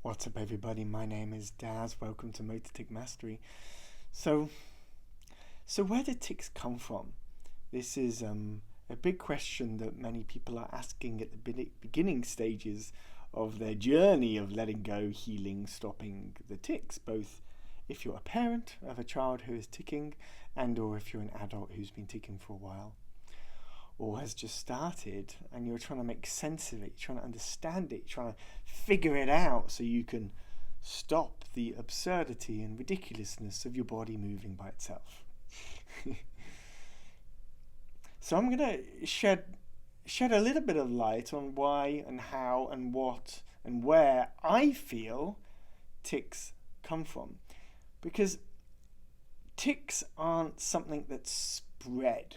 What's up, everybody? My name is Dazz. Welcome to Motor Tic Mastery. So where do tics come from? This is a big question that many people are asking at the beginning stages of their journey of letting go, healing, stopping the tics, both if you're a parent of a child who is ticking and or if you're an adult who's been ticking for a while or has just started and you're trying to make sense of it, you're trying to understand it, you're trying to figure it out so you can stop the absurdity and ridiculousness of your body moving by itself. So I'm going to shed a little bit of light on why and how and what and where I feel tics come from. Because tics aren't something that's spread.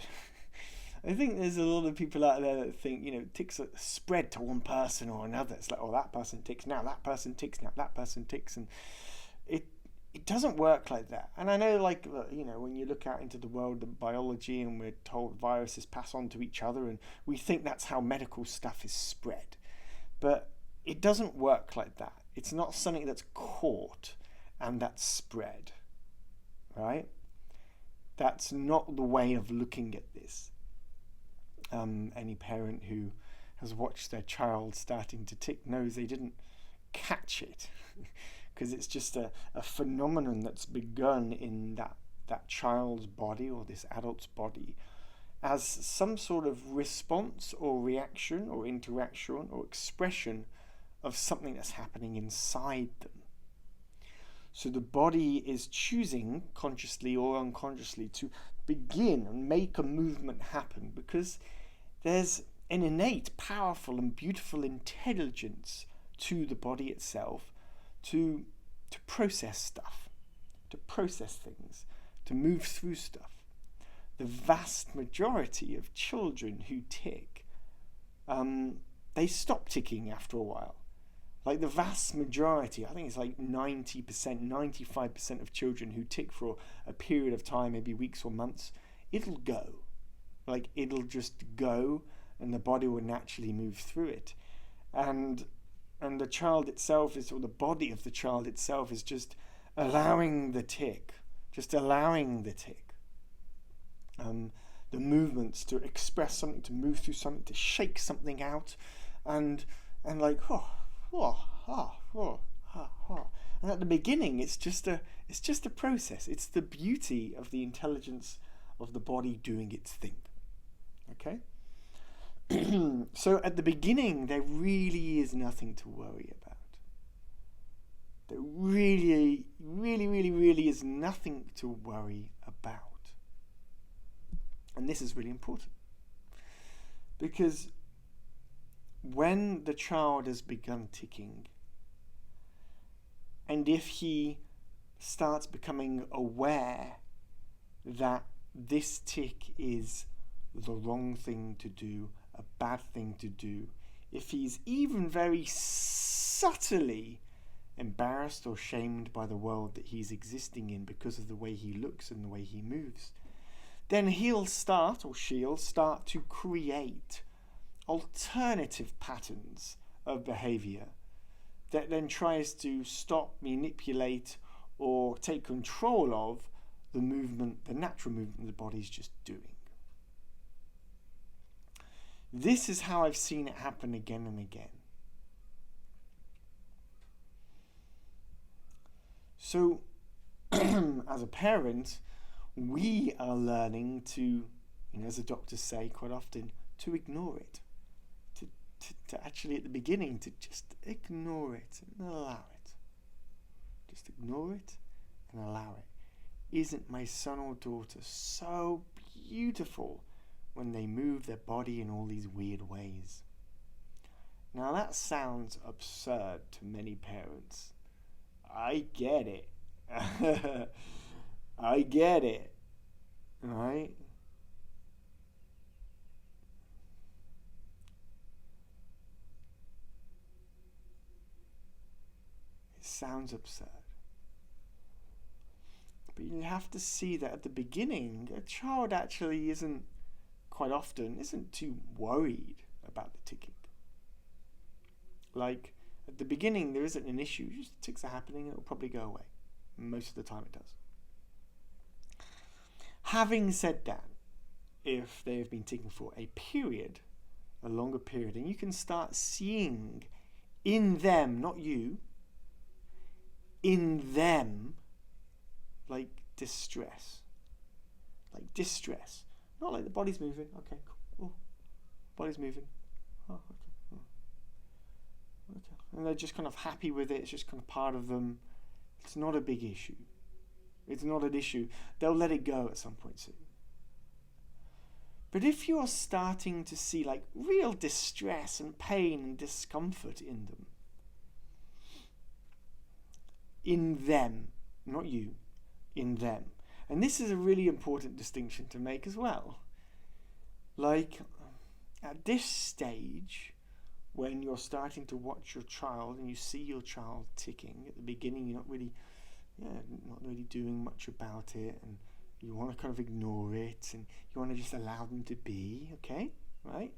I think there's a lot of people out there that think, tics are spread to one person or another. It's like, oh, that person tics, now that person tics, now that person tics. And it doesn't work like that. And I know, when you look out into the world of biology and we're told viruses pass on to each other and we think that's how medical stuff is spread. But it doesn't work like that. It's not something that's caught and that's spread, right? That's not the way of looking at this. Any parent who has watched their child starting to tic knows they didn't catch it because it's just a phenomenon that's begun in that child's body or this adult's body as some sort of response or reaction or interaction or expression of something that's happening inside them. So the body is choosing, consciously or unconsciously, to begin and make a movement happen because there's an innate, powerful and beautiful intelligence to the body itself to process stuff, to process things, to move through stuff. The vast majority of children who tic, they stop ticking after a while. Like the vast majority, I think it's like 90%, 95% of children who tic for a period of time, maybe weeks or months, it'll go. Like it'll just go and the body will naturally move through it. And the child itself is, or the body of the child itself is just allowing the tic, the movements to express something, to move through something, to shake something out, and like, and at the beginning it's just a process. It's the beauty of the intelligence of the body doing its thing. Okay? So at the beginning there really is nothing to worry about. There really is nothing to worry about. And this is really important because when the child has begun ticking, and if he starts becoming aware that this tic is the wrong thing to do, a bad thing to do, if he's even very subtly embarrassed or shamed by the world that he's existing in because of the way he looks and the way he moves, then he'll start, or she'll start, to create alternative patterns of behavior that then tries to stop, manipulate, or take control of the movement, the natural movement the body's just doing. This is how I've seen it happen again and again. So, as a parent, we are learning to, as the doctors say quite often, to ignore it. To actually, at the beginning, to just ignore it and allow it. Just ignore it and allow it. Isn't my son or daughter so beautiful when they move their body in all these weird ways? Now that sounds absurd to many parents. I get it. I get it. Right? It sounds absurd. But you have to see that at the beginning, a child actually isn't too worried about the ticking. Like, At the beginning, there isn't an issue. Just the tics are happening and it'll probably go away. Most of the time it does. Having said that, if they have been ticking for a period, a longer period, and you can start seeing in them, not you, in them, like distress. Like distress. Not like the body's moving. Okay, cool. Oh, body's moving. Oh, okay. Oh. Okay. And they're just kind of happy with it. It's just kind of part of them. It's not a big issue. It's not an issue. They'll let it go at some point soon. But if you're starting to see like real distress and pain and discomfort in them, in them, not you, in them. And this is a really important distinction to make as well. Like, at this stage, when you're starting to watch your child and you see your child ticking, at the beginning you're not really doing much about it, and you want to kind of ignore it, and you want to just allow them to be, okay, right?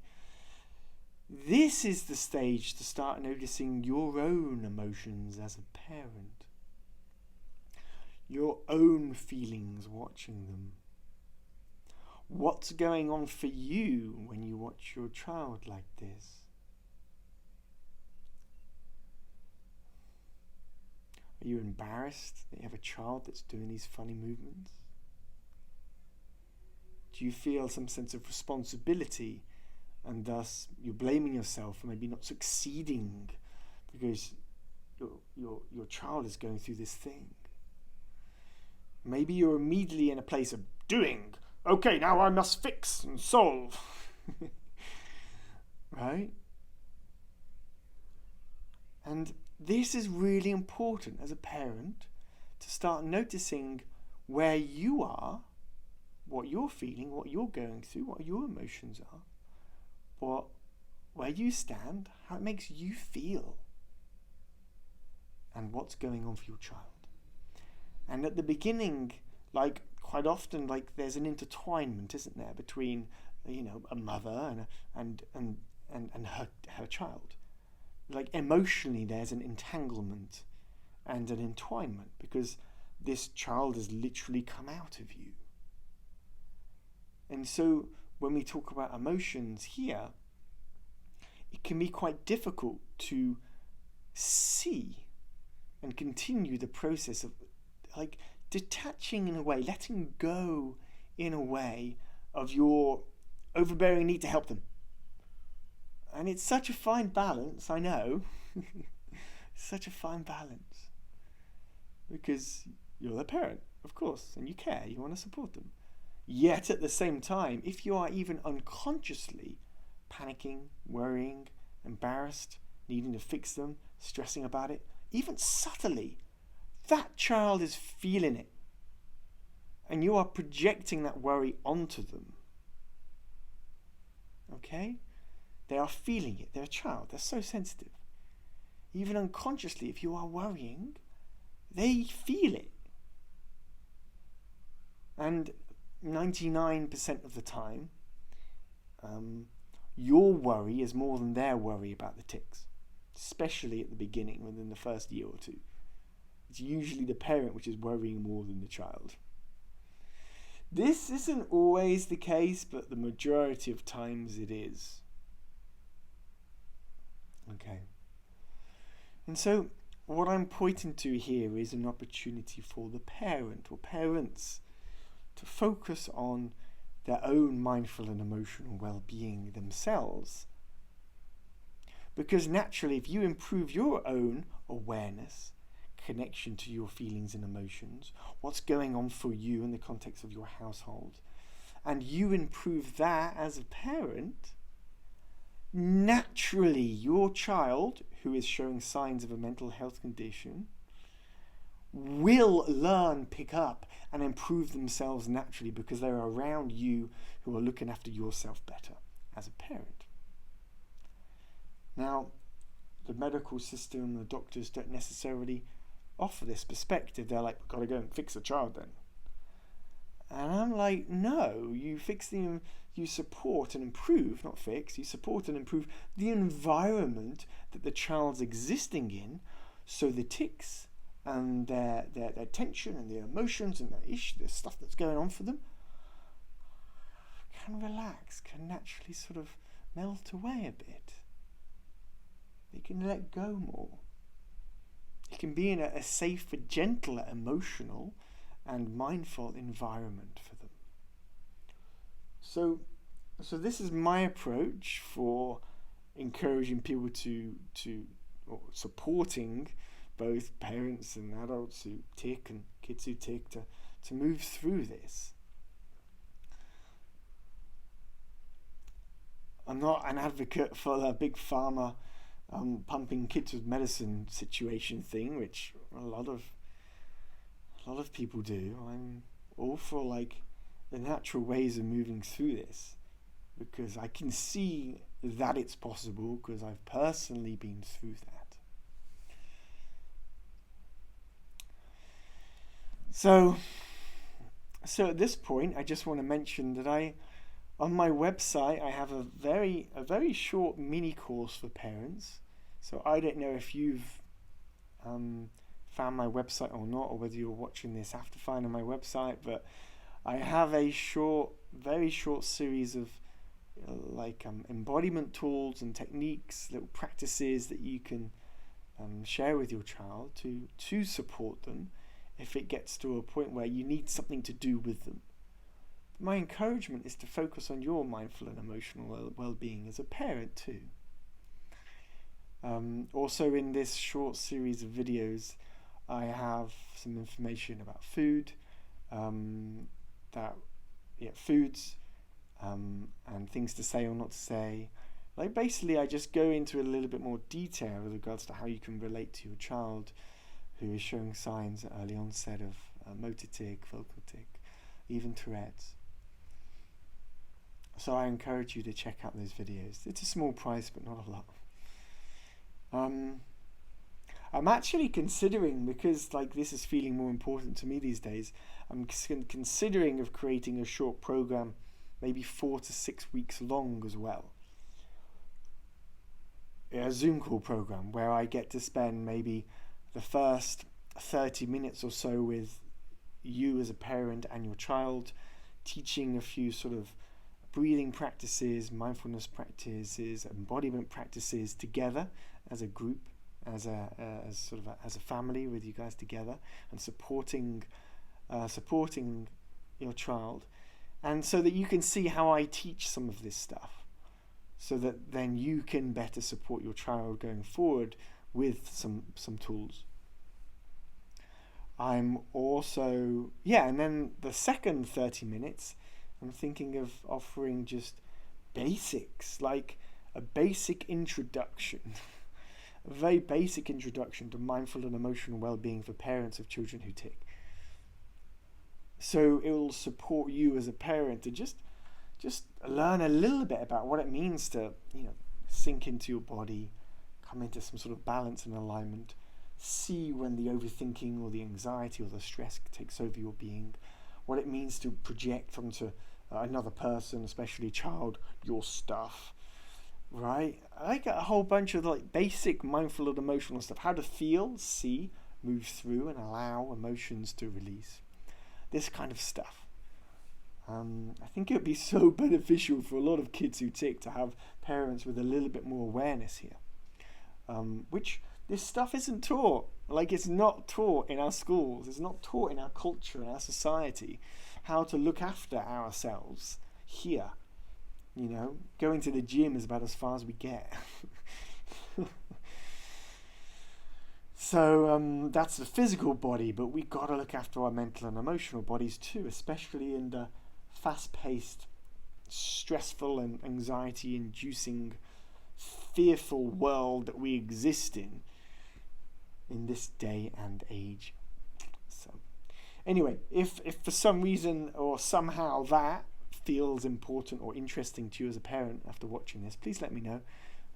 This is the stage to start noticing your own emotions as a parent. Your own feelings watching them. What's going on for you when you watch your child like this? Are you embarrassed that you have a child that's doing these funny movements? Do you feel some sense of responsibility and thus you're blaming yourself for maybe not succeeding because your child is going through this thing? Maybe you're immediately in a place of doing. Okay, now I must fix and solve. Right? And this is really important as a parent to start noticing where you are, what you're feeling, what you're going through, what your emotions are, where you stand, how it makes you feel, and what's going on for your child. And at the beginning, like quite often, like there's an intertwinement, isn't there, between a mother and her child. Like emotionally, there's an entanglement and an entwinement because this child has literally come out of you. And so when we talk about emotions here, it can be quite difficult to see and continue the process of like detaching in a way, letting go in a way of your overbearing need to help them. And it's such a fine balance, I know. Such a fine balance. Because you're the parent, of course, and you care, you want to support them. Yet at the same time, if you are even unconsciously panicking, worrying, embarrassed, needing to fix them, stressing about it, even subtly, that child is feeling it. And you are projecting that worry onto them. Okay? They are feeling it. They're a child. They're so sensitive. Even unconsciously, if you are worrying, they feel it. And 99% of the time, your worry is more than their worry about the tics. Especially at the beginning, within the first year or two. It's usually the parent which is worrying more than the child. This isn't always the case, but the majority of times it is. Okay. And so what I'm pointing to here is an opportunity for the parent or parents to focus on their own mindful and emotional well-being themselves. Because naturally, if you improve your own awareness, connection to your feelings and emotions, what's going on for you in the context of your household, and you improve that as a parent, naturally your child who is showing signs of a mental health condition will learn, pick up and improve themselves naturally because they're around you who are looking after yourself better as a parent. Now, the medical system, the doctors don't necessarily offer this perspective. They're like, we've got to go and fix the child then. And I'm like, no, you fix you support and improve, not fix, you support and improve the environment that the child's existing in, so the tics and their tension and their emotions and the stuff that's going on for them can relax, can naturally sort of melt away a bit. They can let go more. It can be in a safer, gentler, emotional and mindful environment for them. So this is my approach for encouraging people or supporting both parents and adults who tic and kids who tic to move through this. I'm not an advocate for the big pharma pumping kids with medicine situation thing, which a lot of people do. I'm all for like the natural ways of moving through this, because I can see that it's possible, because I've personally been through that. So at this point, I just want to mention that on my website, I have a very short mini course for parents. So I don't know if you've found my website or not, or whether you're watching this after finding my website, but I have a very short series of embodiment tools and techniques, little practices that you can share with your child to support them if it gets to a point where you need something to do with them. My encouragement is to focus on your mindful and emotional well-being as a parent too. Also in this short series of videos, I have some information about food, foods, and things to say or not to say. Like basically, I just go into a little bit more detail with regards to how you can relate to your child who is showing signs at early onset of motor tic, vocal tic, even Tourette's. So I encourage you to check out those videos. It's a small price, but not a lot. I'm actually considering, because this is feeling more important to me these days, I'm considering of creating a short program, maybe 4 to 6 weeks long as well. A Zoom call program where I get to spend maybe the first 30 minutes or so with you as a parent and your child, teaching a few sort of breathing practices, mindfulness practices, embodiment practices together as a group, as a family with you guys together, and supporting your child, and so that you can see how I teach some of this stuff, so that then you can better support your child going forward with some tools. I'm also and then the second 30 minutes I'm thinking of offering just basics, like a basic introduction, a very basic introduction to mindful and emotional well-being for parents of children who tic. So it will support you as a parent to just learn a little bit about what it means to, sink into your body, come into some sort of balance and alignment, see when the overthinking or the anxiety or the stress takes over your being, what it means to project onto another person, especially a child, your stuff, right? I got a whole bunch of basic mindful and emotional stuff, how to feel, see, move through and allow emotions to release. This kind of stuff. I think it would be so beneficial for a lot of kids who tic to have parents with a little bit more awareness here, which this stuff isn't taught. It's not taught in our schools. It's not taught in our culture, in our society, how to look after ourselves here. Going to the gym is about as far as we get. So that's the physical body, but we got to look after our mental and emotional bodies too, especially in the fast-paced, stressful and anxiety-inducing, fearful world that we exist in this day and age. So anyway, if for some reason or somehow that feels important or interesting to you as a parent after watching this, please let me know.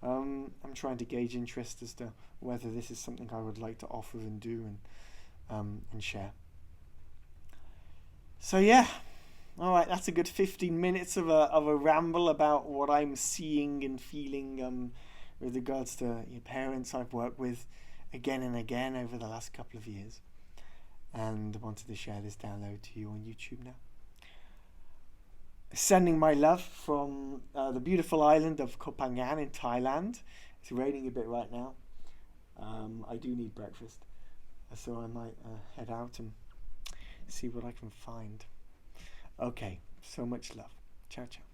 I'm trying to gauge interest as to whether this is something I would like to offer and do and share. So All right, that's a good 15 minutes of a ramble about what I'm seeing and feeling with regards to your parents I've worked with again and again over the last couple of years. And I wanted to share this download to you on YouTube now. Sending my love from the beautiful island of Koh Phangan in Thailand. It's raining a bit right now. I do need breakfast, so I might head out and see what I can find. Okay, so much love. Ciao, ciao.